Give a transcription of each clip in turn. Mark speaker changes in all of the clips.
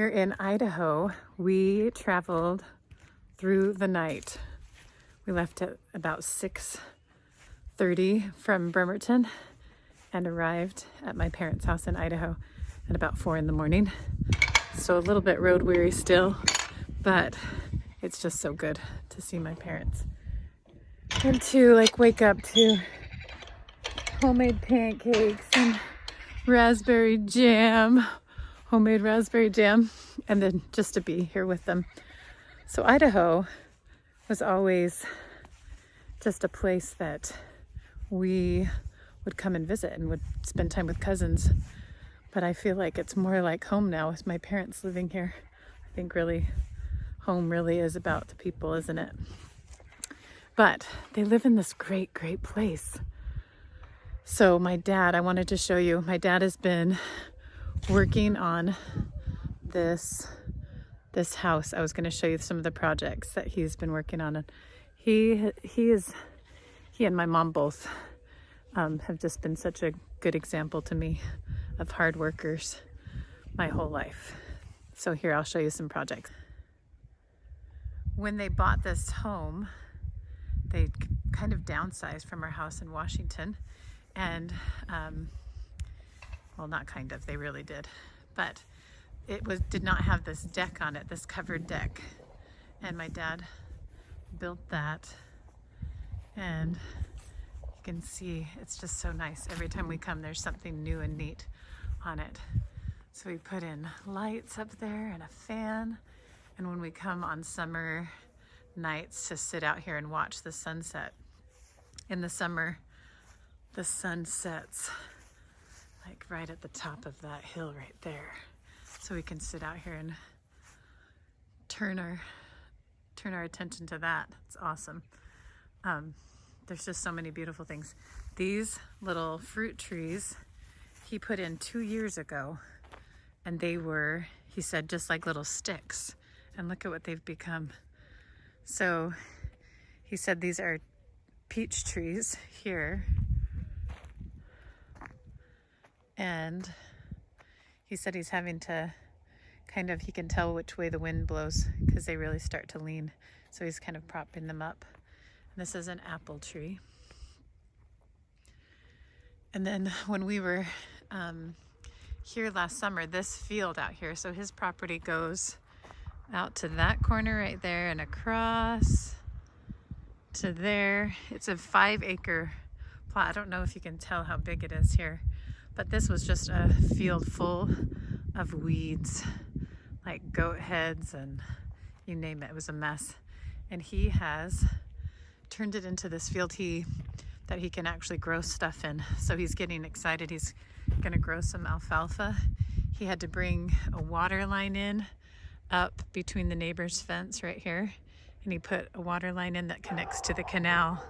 Speaker 1: Here in Idaho, we traveled through the night. We left at about 6:30 from Bremerton and arrived at my parents' house in Idaho at about 4 in the morning. So a little bit road weary still, but it's just so good to see my parents. And to wake up to homemade pancakes and raspberry jam, homemade raspberry jam, and then just to be here with them. So Idaho was always just a place that we would come and visit and would spend time with cousins. But I feel like it's more like home now with my parents living here. I think really home really is about the people, isn't it? But they live in this great, great place. So my dad, I wanted to show you, my dad has been working on this house. I was going to show you some of the projects that he's been working on. And he and my mom both have just been such a good example to me of hard workers my whole life. So here, I'll show you some projects. When they bought this home, they kind of downsized from our house in Washington. And, well, not kind of, they really did. But it did not have this deck on it, this covered deck. And my dad built that. And you can see it's just so nice. Every time we come, there's something new and neat on it. So we put in lights up there and a fan. And when we come on summer nights to sit out here and watch the sunset, in the summer, the sun sets like right at the top of that hill right there. So we can sit out here and turn our attention to that. It's awesome. There's just so many beautiful things. These little fruit trees he put in 2 years ago, and they were, he said, just like little sticks. And look at what they've become. So he said these are peach trees here. And he said he's having to he can tell which way the wind blows because they really start to lean. So he's kind of propping them up. And this is an apple tree. And then when we were here last summer, this field out here, so his property goes out to that corner right there and across to there. It's a 5-acre plot. I don't know if you can tell how big it is here, but this was just a field full of weeds, like goat heads and you name it. It was a mess. And he has turned it into this field that he can actually grow stuff in. So he's getting excited. He's gonna grow some alfalfa. He had to bring a water line in up between the neighbor's fence right here. And he put a water line in that connects to the canal.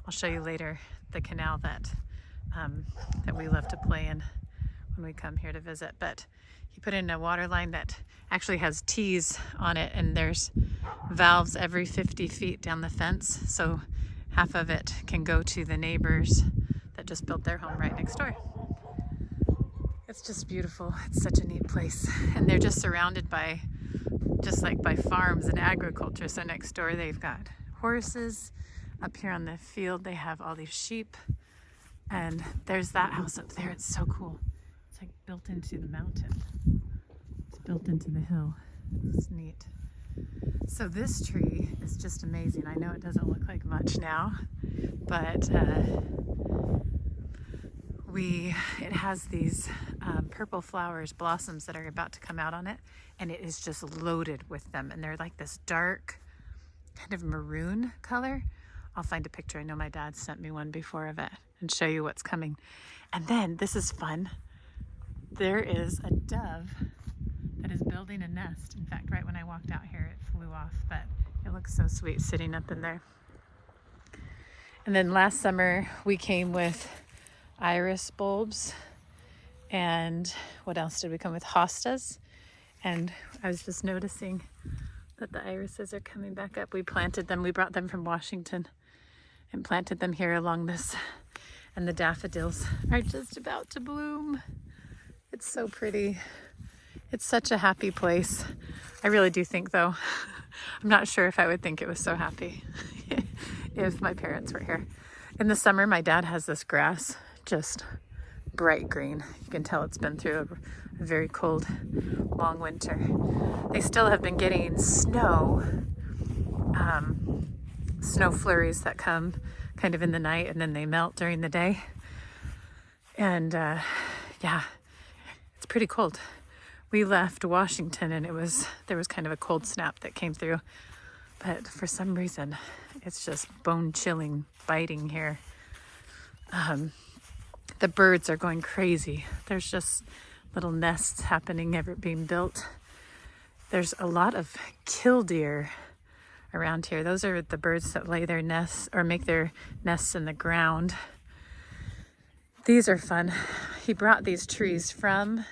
Speaker 1: I'll show you later the canal that we love to play in when we come here to visit. But he put in a water line that actually has T's on it, and there's valves every 50 feet down the fence. So half of it can go to the neighbors that just built their home right next door. It's just beautiful. It's such a neat place. And they're just surrounded by farms and agriculture. So next door they've got horses. Up here on the field they have all these sheep. And there's that house up there. It's so cool. It's like built into the mountain. It's built into the hill. It's neat. So this tree is just amazing. I know it doesn't look like much now, but it has these purple flowers, blossoms that are about to come out on it, and it is just loaded with them. And they're like this dark kind of maroon color. I'll find a picture. I know my dad sent me one before of it and show you what's coming. And then, this is fun. There is a dove that is building a nest. In fact, right when I walked out here, it flew off, but it looks so sweet sitting up in there. And then last summer, we came with iris bulbs. And what else did we come with? Hostas. And I was just noticing that the irises are coming back up. We planted them. We brought them from Washington and planted them here along this. And the daffodils are just about to bloom. It's so pretty. It's such a happy place. I really do think, though, I'm not sure if I would think it was so happy if my parents were here. In the summer, my dad has this grass, just bright green. You can tell it's been through a very cold, long winter. They still have been getting snow, snow flurries that come kind of in the night and then they melt during the day. And yeah, it's pretty cold. We left Washington and there was kind of a cold snap that came through, but for some reason it's just bone chilling, biting here. The birds are going crazy. There's just little nests happening, being built. There's a lot of killdeer around here. Those are the birds that lay their nests or make their nests in the ground. These are fun. He brought these trees from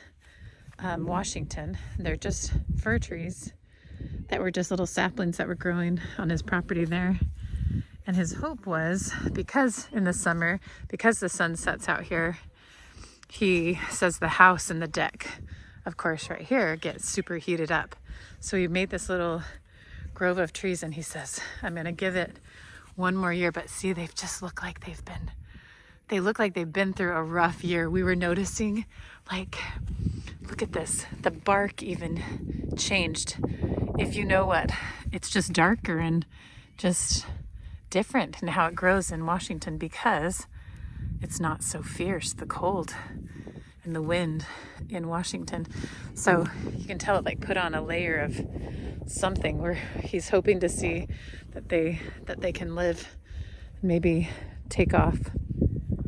Speaker 1: Washington. They're just fir trees that were just little saplings that were growing on his property there. And his hope was, because in the summer, because the sun sets out here, he says the house and the deck, of course, right here gets super heated up. So he made this little grove of trees and he says, I'm going to give it one more year. But see, they look like they've been through a rough year. We were noticing, like, look at this. The bark even changed. If you know what, it's just darker and just different in how it grows in Washington because it's not so fierce, the cold and the wind in Washington. So you can tell it like put on a layer of something where he's hoping to see that they can live, maybe take off.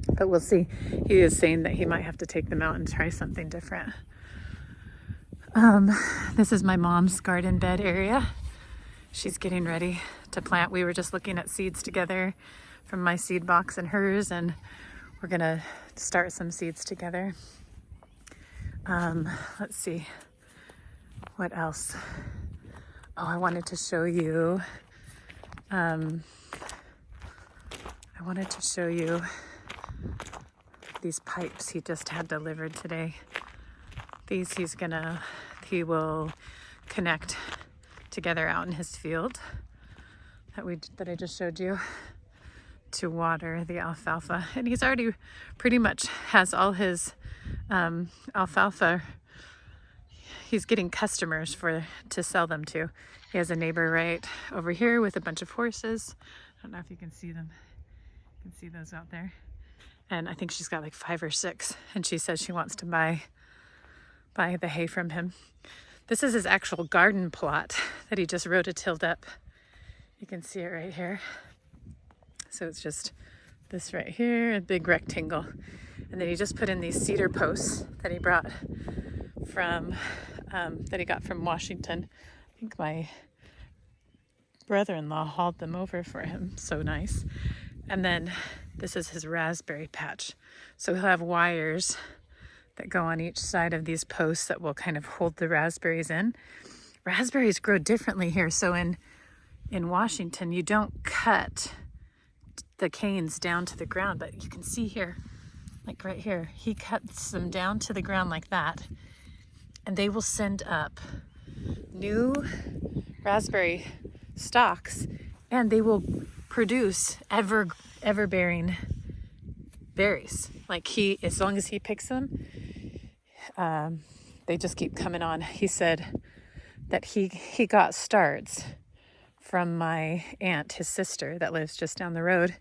Speaker 1: But we'll see. He is saying that he might have to take them out and try something different. This is my mom's garden bed area. She's getting ready to plant. We were just looking at seeds together from my seed box and hers, and we're gonna start some seeds together. Let's see, what else? Oh, I wanted to show you, these pipes he just had delivered today. These he will connect together out in his field that I just showed you to water the alfalfa. And he's already pretty much has all his alfalfa. He's getting customers to sell them to. He has a neighbor right over here with a bunch of horses. I don't know if you can see them. You can see those out there. And I think she's got like 5 or 6. And she says she wants to buy the hay from him. This is his actual garden plot that he just rototilled up. You can see it right here. So it's just this right here, a big rectangle. And then he just put in these cedar posts that he brought from, that he got from Washington. I think my brother-in-law hauled them over for him. So nice. And then this is his raspberry patch. So he'll have wires that go on each side of these posts that will kind of hold the raspberries in. Raspberries grow differently here. So in Washington, you don't cut the canes down to the ground, but you can see here, like right here, he cuts them down to the ground like that, and they will send up new raspberry stalks, and they will produce ever-bearing berries. Like as long as he picks them, they just keep coming on. He said that he got starts from my aunt, his sister, that lives just down the road,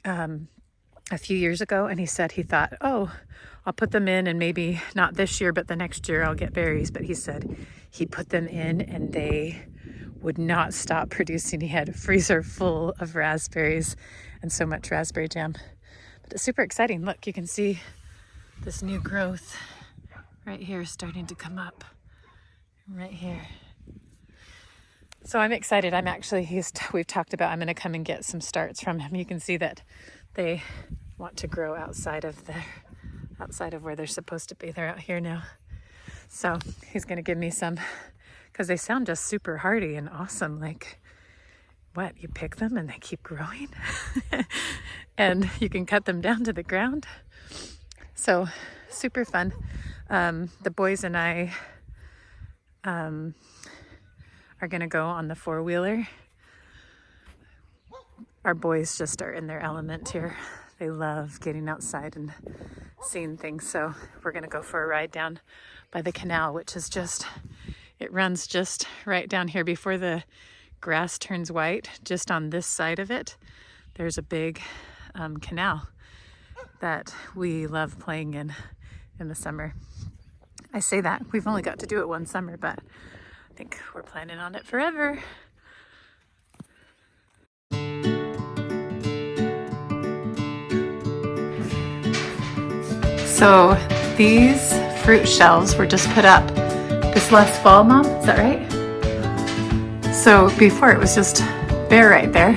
Speaker 1: a few years ago. And he said he thought, oh, I'll put them in and maybe not this year, but the next year I'll get berries. But he said he put them in and they would not stop producing. He had a freezer full of raspberries and so much raspberry jam. But it's super exciting. Look, you can see this new growth right here starting to come up right here. So I'm excited. We've talked about, I'm going to come and get some starts from him. You can see that they want to grow outside of where they're supposed to be. They're out here now. So he's going to give me some, because they sound just super hardy and awesome. Like, what, you pick them and they keep growing? And you can cut them down to the ground. So super fun. The boys and I are gonna go on the four-wheeler. Our boys just are in their element here. They love getting outside and seeing things. So we're gonna go for a ride down by the canal, which is just, it runs just right down here before the grass turns white. Just on this side of it, there's a big canal that we love playing in the summer. I say that, we've only got to do it one summer, but I think we're planning on it forever. So these fruit shelves were just put up this last fall, Mom, is that right? So before it was just bare right there,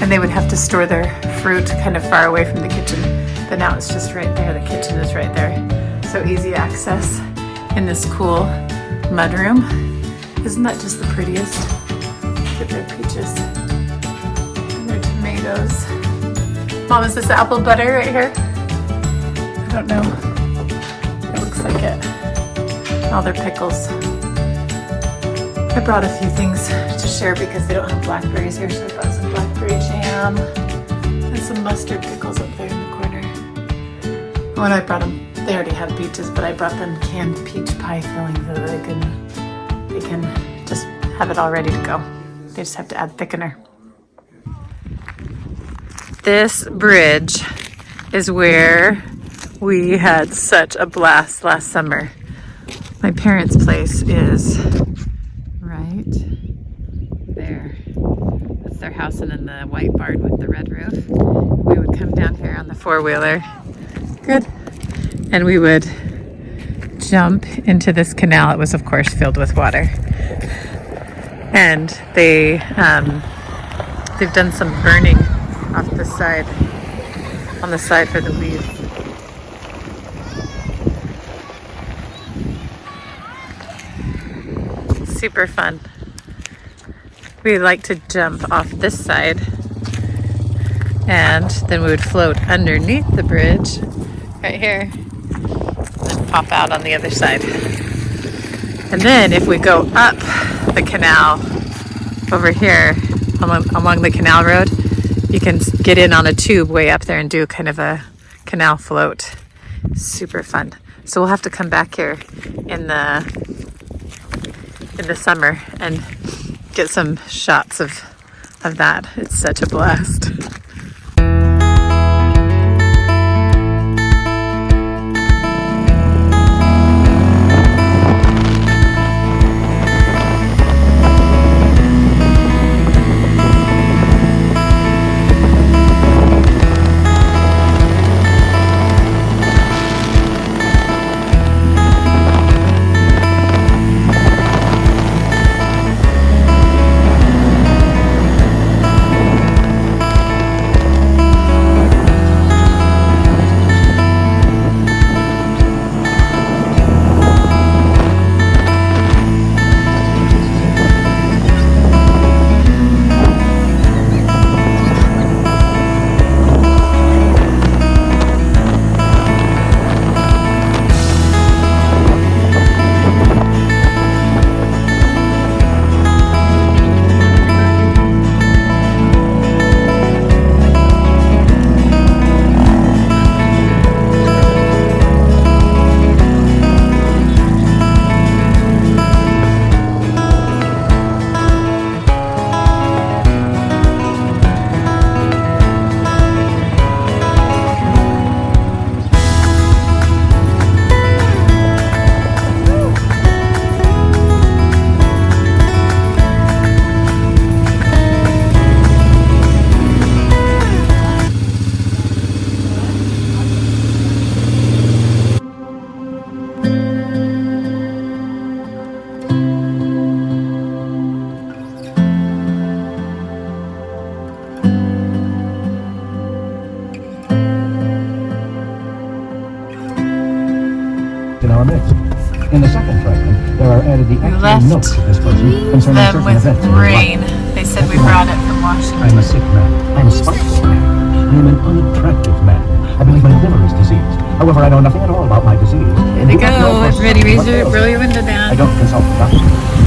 Speaker 1: and they would have to store their fruit kind of far away from the kitchen, but now it's just right there. The kitchen is right there. So easy access in this cool mudroom. Isn't that just the prettiest? Look at their peaches and their tomatoes. Mom, is this apple butter right here? I don't know. It looks like it. All their pickles. I brought a few things to share because they don't have blackberries here, so I brought some blackberry jam and some mustard pickles up there in the corner. When I brought them, they already have peaches, but I brought them canned peach pie fillings so that they can just have it all ready to go. They just have to add thickener. This bridge is where we had such a blast last summer. My parents' place is right there. That's their house, and then the white barn with the red roof. We would come down here on the four-wheeler. Good. And we would jump into this canal. It was, of course, filled with water. And they've done some burning off the side, on the side for the leaves. Super fun. We like to jump off this side, and then we would float underneath the bridge right here and pop out on the other side. And then if we go up the canal over here along the canal road, you can get in on a tube way up there and do kind of a canal float. Super fun. So we'll have to come back here in the summer and get some shots of that. It's such a blast.
Speaker 2: In the second fragment, there are added the actual notes of this person concerning
Speaker 1: them
Speaker 2: certain
Speaker 1: with
Speaker 2: events in
Speaker 1: rain.
Speaker 2: his life.
Speaker 1: They said we brought it from Washington.
Speaker 2: I'm a sick man. I'm a spiteful man. I am an unattractive man. I believe my liver is diseased. However, I know nothing at all about my disease.
Speaker 1: There they go. Everybody raise your, roll your window down.
Speaker 2: I don't consult the doctor.